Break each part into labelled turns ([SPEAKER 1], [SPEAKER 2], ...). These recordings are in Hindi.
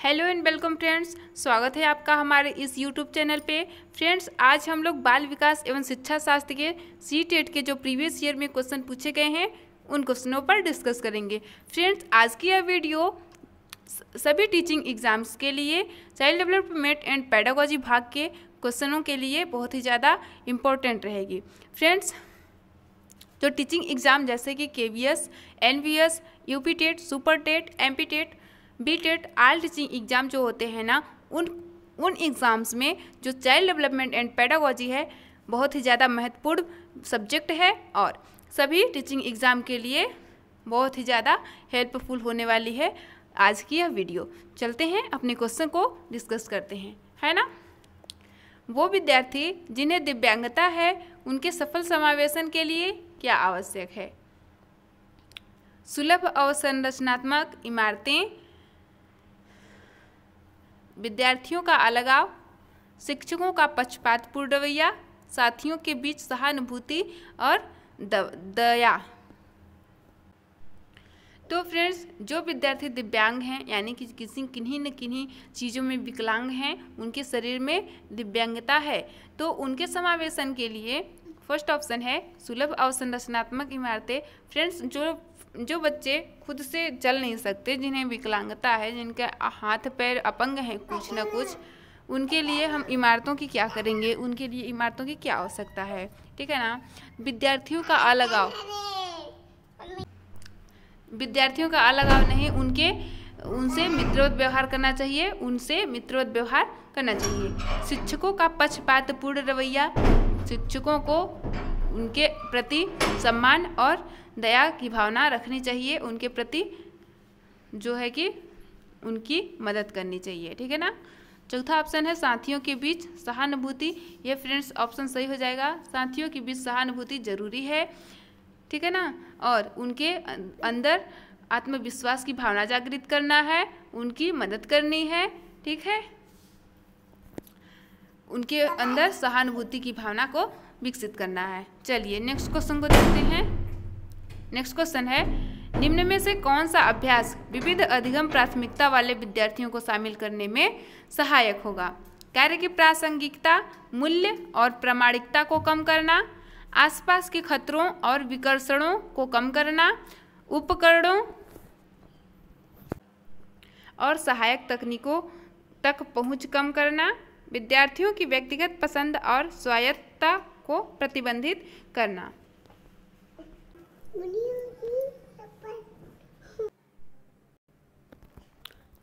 [SPEAKER 1] हेलो एंड वेलकम फ्रेंड्स, स्वागत है आपका हमारे इस यूट्यूब चैनल पे। फ्रेंड्स, आज हम लोग बाल विकास एवं शिक्षा शास्त्र के सी-टेट के जो प्रीवियस ईयर में क्वेश्चन पूछे गए हैं उन क्वेश्चनों पर डिस्कस करेंगे। फ्रेंड्स, आज की यह वीडियो सभी टीचिंग एग्जाम्स के लिए चाइल्ड डेवलपमेंट एंड पेडागोजी भाग के क्वेश्चनों के लिए बहुत ही ज़्यादा इम्पोर्टेंट रहेगी। फ्रेंड्स, जो टीचिंग एग्ज़ाम जैसे कि KVS, NVS, UP TET, super TET, MP TET, B TET, all teaching exam जो होते हैं ना, उन एग्ज़ाम्स में जो चाइल्ड डेवलपमेंट एंड पेडागोजी है बहुत ही ज़्यादा महत्वपूर्ण सब्जेक्ट है और सभी टीचिंग एग्ज़ाम के लिए बहुत ही ज़्यादा हेल्पफुल होने वाली है आज की यह वीडियो। चलते हैं अपने क्वेश्चन को डिस्कस करते हैं, है ना। वो विद्यार्थी जिन्हें दिव्यांगता है उनके सफल समावेशन के लिए क्या आवश्यक है? सुलभ अवसंरचनात्मक इमारतें, विद्यार्थियों का अलगाव, शिक्षकों का पक्षपातपूर्ण रवैया, साथियों के बीच सहानुभूति और दया। तो फ्रेंड्स, जो विद्यार्थी दिव्यांग हैं यानी कि किन्हीं न किन्हीं चीज़ों में विकलांग हैं, उनके शरीर में दिव्यांगता है, तो उनके समावेशन के लिए फर्स्ट ऑप्शन है सुलभ अवसंरचनात्मक इमारतें। फ्रेंड्स, जो बच्चे खुद से चल नहीं सकते, जिन्हें विकलांगता है, जिनके हाथ पैर अपंग हैं कुछ न कुछ, उनके लिए हम इमारतों की क्या करेंगे, उनके लिए इमारतों की क्या आवश्यकता है, ठीक है ना। विद्यार्थियों का अलगाव नहीं, उनसे मित्रवत व्यवहार करना चाहिए, शिक्षकों का पक्षपातपूर्ण रवैया, शिक्षकों को उनके प्रति सम्मान और दया की भावना रखनी चाहिए, उनके प्रति जो है कि उनकी मदद करनी चाहिए, ठीक है ना। चौथा ऑप्शन है साथियों के बीच सहानुभूति। ये फ्रेंड्स ऑप्शन सही हो जाएगा, साथियों के बीच सहानुभूति जरूरी है, ठीक है ना। और उनके अंदर आत्मविश्वास की भावना जागृत करना है, उनकी मदद करनी है, ठीक है। उनके अंदर सहानुभूति की भावना को विकसित करना है। चलिए नेक्स्ट क्वेश्चन को देखते हैं। नेक्स्ट क्वेश्चन है, निम्न में से कौन सा अभ्यास विविध अधिगम प्राथमिकता वाले विद्यार्थियों को शामिल करने में सहायक होगा? कार्य की प्रासंगिकता, मूल्य और प्रामाणिकता को कम करना, आसपास के खतरों और विकर्षणों को कम करना, उपकरणों और सहायक तकनीकों तक पहुंच कम करना, विद्यार्थियों की व्यक्तिगत पसंद और स्वायत्तता को प्रतिबंधित करना।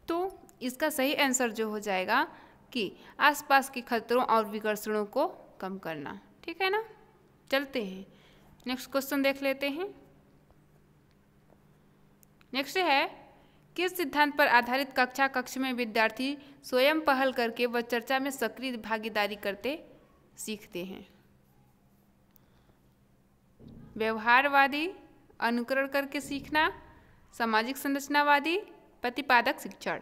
[SPEAKER 1] तो इसका सही आंसर जो हो जाएगा कि आसपास के खतरों और विकर्षणों को कम करना, ठीक है ना। चलते हैं नेक्स्ट क्वेश्चन देख लेते हैं। नेक्स्ट है, किस सिद्धांत पर आधारित कक्ष में विद्यार्थी स्वयं पहल करके व चर्चा में सक्रिय भागीदारी करते सीखते हैं? व्यवहारवादी, अनुकरण करके सीखना, सामाजिक संरचनावादी, प्रतिपादक शिक्षण।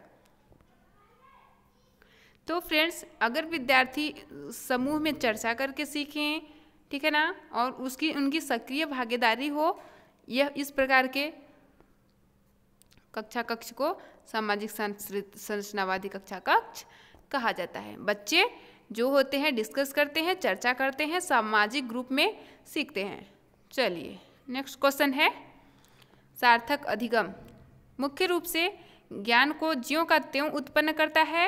[SPEAKER 1] तो फ्रेंड्स, अगर विद्यार्थी समूह में चर्चा करके सीखें, ठीक है ना, और उनकी सक्रिय भागीदारी हो, यह इस प्रकार के कक्ष को सामाजिक संरचनावादी कक्षा कक्ष कहा जाता है। बच्चे जो होते हैं डिस्कस करते हैं, चर्चा करते हैं, सामाजिक ग्रुप में सीखते हैं। चलिए नेक्स्ट क्वेश्चन है, सार्थक अधिगम मुख्य रूप से ज्ञान को ज्यों का त्यों उत्पन्न करता है,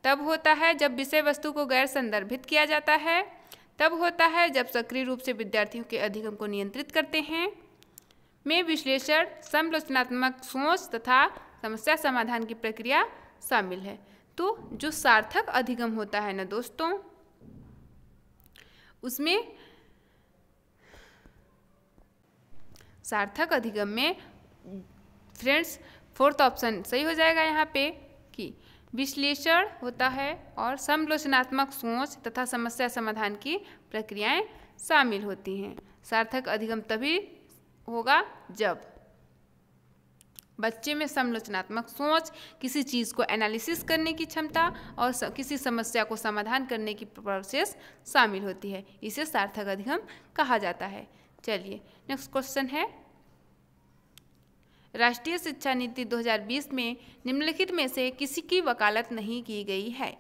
[SPEAKER 1] तब होता है जब विषय वस्तु को गैर संदर्भित किया जाता है, तब होता है जब सक्रिय रूप से विद्यार्थियों के अधिगम को नियंत्रित करते हैं, में विश्लेषण, समालोचनात्मक सोच तथा समस्या समाधान की प्रक्रिया शामिल है। तो जो सार्थक अधिगम होता है ना दोस्तों, उसमें सार्थक अधिगम में फ्रेंड्स फोर्थ ऑप्शन सही हो जाएगा यहाँ पे कि विश्लेषण होता है और समालोचनात्मक सोच तथा समस्या समाधान की प्रक्रियाएं शामिल होती हैं। सार्थक अधिगम तभी होगा जब बच्चे में समालोचनात्मक सोच, किसी चीज़ को एनालिसिस करने की क्षमता और किसी समस्या को समाधान करने की प्रोसेस शामिल होती है, इसे सार्थक अधिगम कहा जाता है। चलिए नेक्स्ट क्वेश्चन है, राष्ट्रीय शिक्षा नीति 2020 में निम्नलिखित में से किसी की वकालत नहीं की गई है।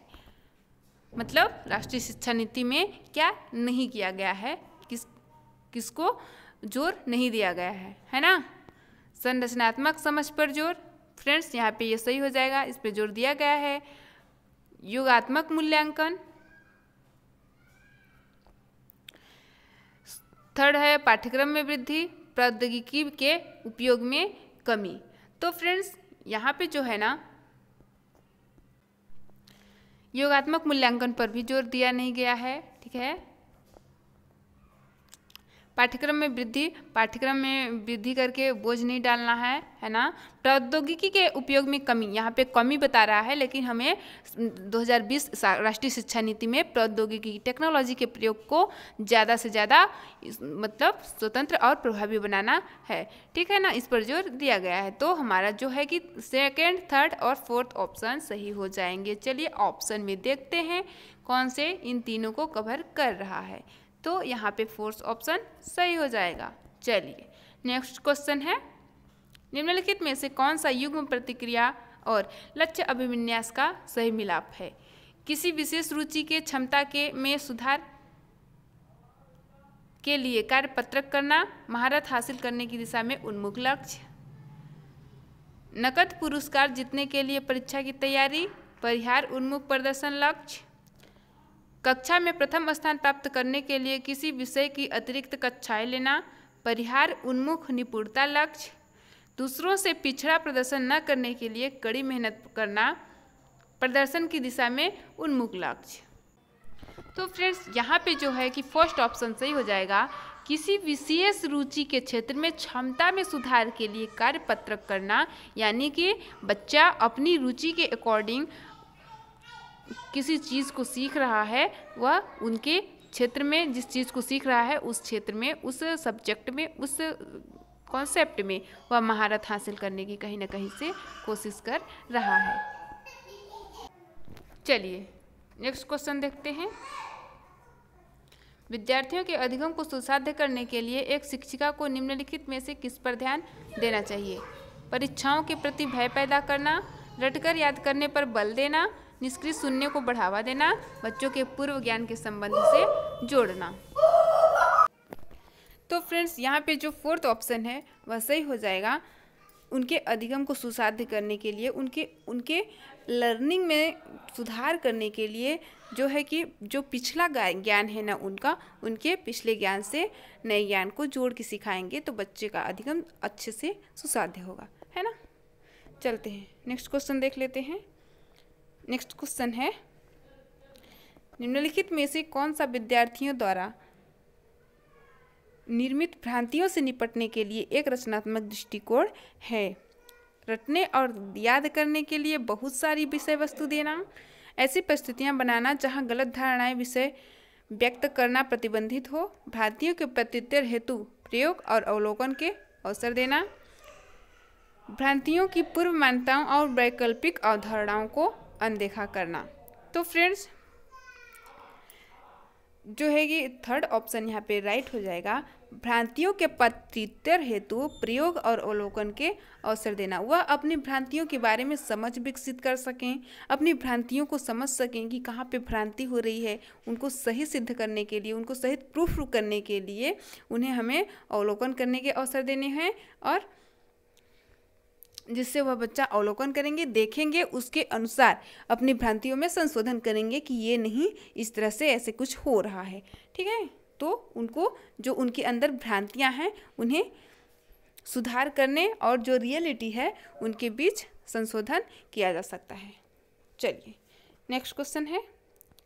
[SPEAKER 1] मतलब राष्ट्रीय शिक्षा नीति में क्या नहीं किया गया है, किसको जोर नहीं दिया गया है ना। संरचनात्मक समझ पर जोर, फ्रेंड्स यहाँ पे ये सही हो जाएगा, इस पे जोर दिया गया है। योगात्मक मूल्यांकन, थर्ड है पाठ्यक्रम में वृद्धि, प्रौद्योगिकी के उपयोग में कमी। तो फ्रेंड्स यहाँ पे जो है ना योगात्मक मूल्यांकन पर भी जोर दिया नहीं गया है, ठीक है। पाठ्यक्रम में वृद्धि करके बोझ नहीं डालना है ना। प्रौद्योगिकी के उपयोग में कमी, यहाँ पे कमी बता रहा है, लेकिन हमें 2020 राष्ट्रीय शिक्षा नीति में प्रौद्योगिकी टेक्नोलॉजी के प्रयोग को ज़्यादा से ज़्यादा मतलब स्वतंत्र और प्रभावी बनाना है, ठीक है ना। इस पर जोर दिया गया है। तो हमारा जो है कि सेकेंड, थर्ड और फोर्थ ऑप्शन सही हो जाएंगे। चलिए ऑप्शन में देखते हैं कौन से इन तीनों को कवर कर रहा है। तो यहाँ पे फोर्थ ऑप्शन सही हो जाएगा। चलिए नेक्स्ट क्वेश्चन है, निम्नलिखित में से कौन सा युग्म प्रतिक्रिया और लक्ष्य अभिविन्यास का सही मिलाप है। किसी विशेष रुचि के क्षमता के में सुधार के लिए कार्यपत्रक करना, महारत हासिल करने की दिशा में उन्मुख लक्ष्य, नकद पुरस्कार जीतने के लिए परीक्षा की तैयारी, परिहार उन्मुख प्रदर्शन लक्ष्य, कक्षा में प्रथम स्थान प्राप्त करने के लिए किसी विषय की अतिरिक्त कक्षाएं लेना, परिहार उन्मुख निपुणता लक्ष्य, दूसरों से पिछड़ा प्रदर्शन न करने के लिए कड़ी मेहनत करना, प्रदर्शन की दिशा में उन्मुख लक्ष्य। तो फ्रेंड्स यहाँ पे जो है कि फर्स्ट ऑप्शन सही हो जाएगा। किसी विशेष रुचि के क्षेत्र में क्षमता में सुधार के लिए कार्यपत्रक करना, यानी कि बच्चा अपनी रुचि के अकॉर्डिंग किसी चीज़ को सीख रहा है, वह उनके क्षेत्र में जिस चीज़ को सीख रहा है उस क्षेत्र में, उस सब्जेक्ट में, उस कॉन्सेप्ट में वह महारत हासिल करने की कहीं ना कहीं से कोशिश कर रहा है। चलिए नेक्स्ट क्वेश्चन देखते हैं। विद्यार्थियों के अधिगम को सुसाध्य करने के लिए एक शिक्षिका को निम्नलिखित में से किस पर ध्यान देना चाहिए। परीक्षाओं के प्रति भय पैदा करना, रटकर याद करने पर बल देना, निष्क्रिय सुनने को बढ़ावा देना, बच्चों के पूर्व ज्ञान के संबंध से जोड़ना। तो फ्रेंड्स यहाँ पे जो फोर्थ ऑप्शन है वह सही हो जाएगा। उनके अधिगम को सुसाध्य करने के लिए, उनके लर्निंग में सुधार करने के लिए जो है कि जो पिछला ज्ञान है ना उनके पिछले ज्ञान से नए ज्ञान को जोड़ के सिखाएंगे तो बच्चे का अधिगम अच्छे से सुसाध्य होगा, है ना। चलते हैं नेक्स्ट क्वेश्चन देख लेते हैं। नेक्स्ट क्वेश्चन है, निम्नलिखित में से कौन सा विद्यार्थियों द्वारा निर्मित भ्रांतियों से निपटने के लिए एक रचनात्मक दृष्टिकोण है। रटने और याद करने के लिए बहुत सारी विषय वस्तु देना, ऐसी परिस्थितियां बनाना जहां गलत धारणाएं विषय व्यक्त करना प्रतिबंधित हो, भ्रांतियों के प्रत्युत्तर हेतु प्रयोग और अवलोकन के अवसर देना, भ्रांतियों की पूर्व मान्यताओं और वैकल्पिक अवधारणाओं को अनदेखा करना। तो फ्रेंड्स जो है कि थर्ड ऑप्शन यहाँ पे राइट हो जाएगा। भ्रांतियों के प्रत्युत्तर हेतु प्रयोग और अवलोकन के अवसर देना, वह अपनी भ्रांतियों के बारे में समझ विकसित कर सकें, अपनी भ्रांतियों को समझ सकें कि कहाँ पे भ्रांति हो रही है, उनको सही सिद्ध करने के लिए, उनको सही प्रूफ करने के लिए उन्हें हमें अवलोकन करने के अवसर देने हैं, और जिससे वह बच्चा अवलोकन करेंगे, देखेंगे, उसके अनुसार अपनी भ्रांतियों में संशोधन करेंगे कि ये नहीं, इस तरह से ऐसे कुछ हो रहा है, ठीक है। तो उनको जो उनके अंदर भ्रांतियां हैं उन्हें सुधार करने और जो रियलिटी है उनके बीच संशोधन किया जा सकता है। चलिए नेक्स्ट क्वेश्चन है,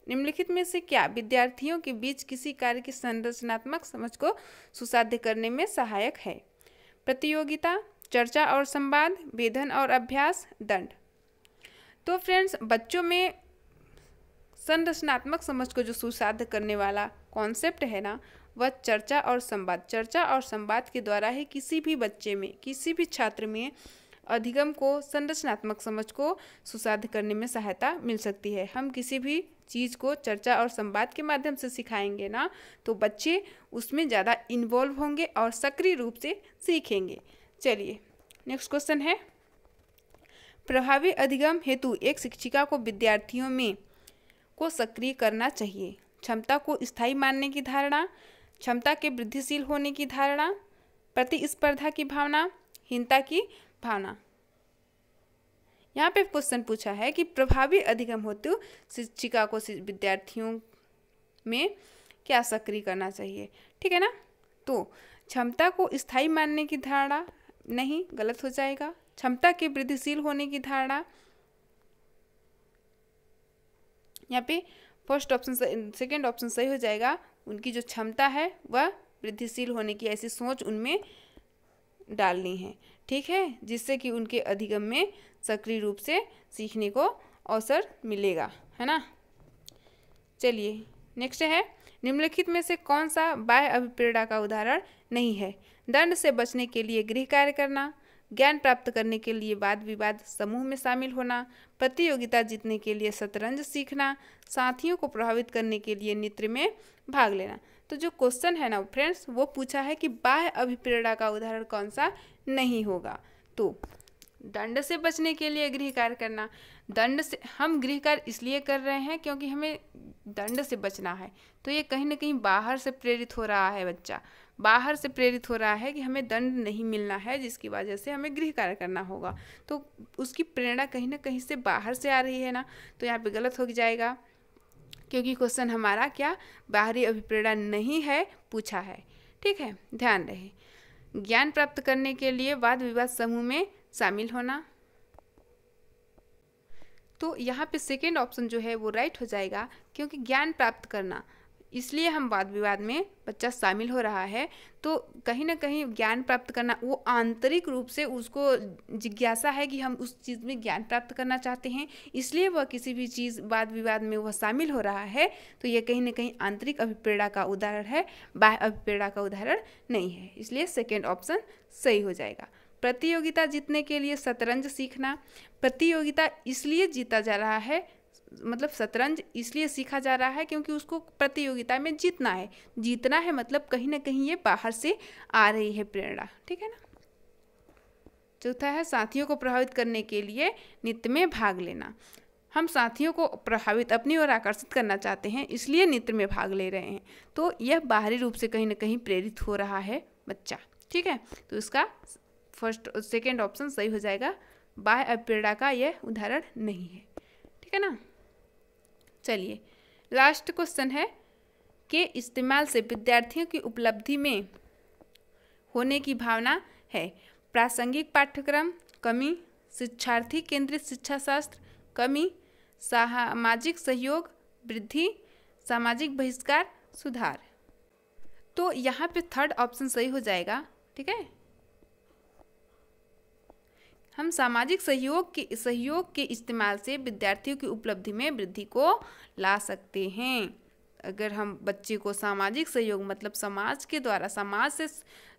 [SPEAKER 1] निम्नलिखित में से क्या विद्यार्थियों के बीच किसी कार्य की संरचनात्मक समझ को सुसाध्य करने में सहायक है। प्रतियोगिता, चर्चा और संवाद, वेधन और अभ्यास, दंड। तो फ्रेंड्स बच्चों में संरचनात्मक समझ को जो सुसाध्य करने वाला कॉन्सेप्ट है ना वह चर्चा और संवाद। चर्चा और संवाद के द्वारा ही किसी भी बच्चे में, किसी भी छात्र में अधिगम को, संरचनात्मक समझ को सुसाध्य करने में सहायता मिल सकती है। हम किसी भी चीज़ को चर्चा और संवाद के माध्यम से सिखाएंगे ना तो बच्चे उसमें ज़्यादा इन्वॉल्व होंगे और सक्रिय रूप से सीखेंगे। चलिए नेक्स्ट क्वेश्चन है, प्रभावी अधिगम हेतु एक शिक्षिका को विद्यार्थियों में को सक्रिय करना चाहिए। क्षमता को स्थायी मानने की धारणा, क्षमता के वृद्धिशील होने की धारणा, प्रतिस्पर्धा की भावना, हीनता की भावना। यहाँ पे क्वेश्चन पूछा है कि प्रभावी अधिगम हेतु शिक्षिका को विद्यार्थियों में क्या सक्रिय करना चाहिए, ठीक है ना। तो क्षमता को स्थायी मानने की धारणा नहीं, गलत हो जाएगा। क्षमता के वृद्धिशील होने की धारणा, यहाँ पे फर्स्ट ऑप्शन सेकेंड ऑप्शन सही हो जाएगा। उनकी जो क्षमता है वह वृद्धिशील होने की ऐसी सोच उनमें डालनी है, ठीक है, जिससे कि उनके अधिगम में सक्रिय रूप से सीखने को अवसर मिलेगा, है ना। चलिए नेक्स्ट है, निम्नलिखित में से कौन सा बाह्य अभिप्रेरणा का उदाहरण नहीं है। दंड से बचने के लिए गृह कार्य करना, ज्ञान प्राप्त करने के लिए वाद विवाद समूह में शामिल होना, प्रतियोगिता जीतने के लिए शतरंज सीखना, साथियों को प्रभावित करने के लिए नृत्य में भाग लेना। तो जो क्वेश्चन है ना फ्रेंड्स, वो पूछा है कि बाह्य अभिप्रेरणा का उदाहरण कौन सा नहीं होगा। तो दंड से बचने के लिए गृह कार्य करना, दंड से हम गृह कार्य इसलिए कर रहे हैं क्योंकि हमें दंड से बचना है। तो ये कहीं ना कहीं बाहर से प्रेरित हो रहा है, बच्चा बाहर से प्रेरित हो रहा है कि हमें दंड नहीं मिलना है, जिसकी वजह से हमें गृह कार्य करना होगा। तो उसकी प्रेरणा कहीं ना कहीं से बाहर से आ रही है ना, तो यहाँ पे गलत हो जाएगा, क्योंकि क्वेश्चन हमारा क्या बाहरी अभिप्रेरणा नहीं है पूछा है, ठीक है, ध्यान रहे। ज्ञान प्राप्त करने के लिए वाद विवाद समूह में शामिल होना, तो यहाँ पे सेकेंड ऑप्शन जो है वो राइट हो जाएगा, क्योंकि ज्ञान प्राप्त करना इसलिए हम वाद विवाद में बच्चा शामिल हो रहा है। तो कहीं ना कहीं ज्ञान प्राप्त करना, वो आंतरिक रूप से उसको जिज्ञासा है कि हम उस चीज़ में ज्ञान प्राप्त करना चाहते हैं, इसलिए वह किसी भी चीज़ वाद विवाद में वह शामिल हो रहा है। तो यह कहीं ना कहीं आंतरिक अभिप्रेरणा का उदाहरण है, बाह्य अभिप्रेरणा का उदाहरण नहीं है, इसलिए सेकेंड ऑप्शन सही हो जाएगा। प्रतियोगिता जीतने के लिए शतरंज सीखना, प्रतियोगिता इसलिए जीता जा रहा है, मतलब शतरंज इसलिए सीखा जा रहा है क्योंकि उसको प्रतियोगिता में जीतना है। जीतना है मतलब कहीं ना कहीं ये बाहर से आ रही है प्रेरणा, ठीक है ना। चौथा है, साथियों को प्रभावित करने के लिए नृत्य में भाग लेना। हम साथियों को प्रभावित अपनी ओर आकर्षित करना चाहते हैं, इसलिए नृत्य में भाग ले रहे हैं। तो यह बाहरी रूप से कहीं ना कहीं प्रेरित हो रहा है बच्चा, ठीक है। तो इसका फर्स्ट सेकेंड ऑप्शन सही हो जाएगा, बाह्य अभिप्रेरणा का यह उदाहरण नहीं है, ठीक है ना। चलिए लास्ट क्वेश्चन है, के इस्तेमाल से विद्यार्थियों की उपलब्धि में होने की भावना है। प्रासंगिक पाठ्यक्रम कमी, शिक्षार्थी केंद्रित शिक्षा शास्त्र कमी, सामाजिक सहयोग वृद्धि, सामाजिक बहिष्कार सुधार। तो यहाँ पे थर्ड ऑप्शन सही हो जाएगा, ठीक है। हम सामाजिक सहयोग के इस्तेमाल से विद्यार्थियों की उपलब्धि में वृद्धि को ला सकते हैं। अगर हम बच्चे को सामाजिक सहयोग मतलब समाज के द्वारा, समाज से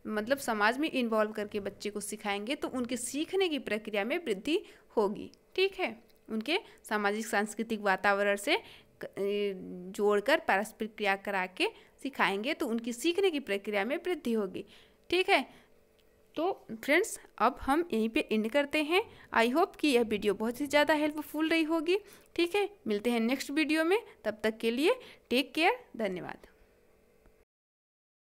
[SPEAKER 1] मतलब समाज में इन्वॉल्व करके बच्चे को सिखाएंगे तो उनके सीखने की प्रक्रिया में वृद्धि होगी, ठीक है। उनके सामाजिक सांस्कृतिक वातावरण से जोड़कर पारस्परिक क्रिया करा के सिखाएंगे तो उनकी सीखने की प्रक्रिया में वृद्धि होगी, ठीक है। तो फ्रेंड्स अब हम यहीं पे एंड करते हैं। आई होप कि यह वीडियो बहुत ही ज़्यादा हेल्पफुल रही होगी, ठीक है। मिलते हैं नेक्स्ट वीडियो में, तब तक के लिए टेक केयर, धन्यवाद।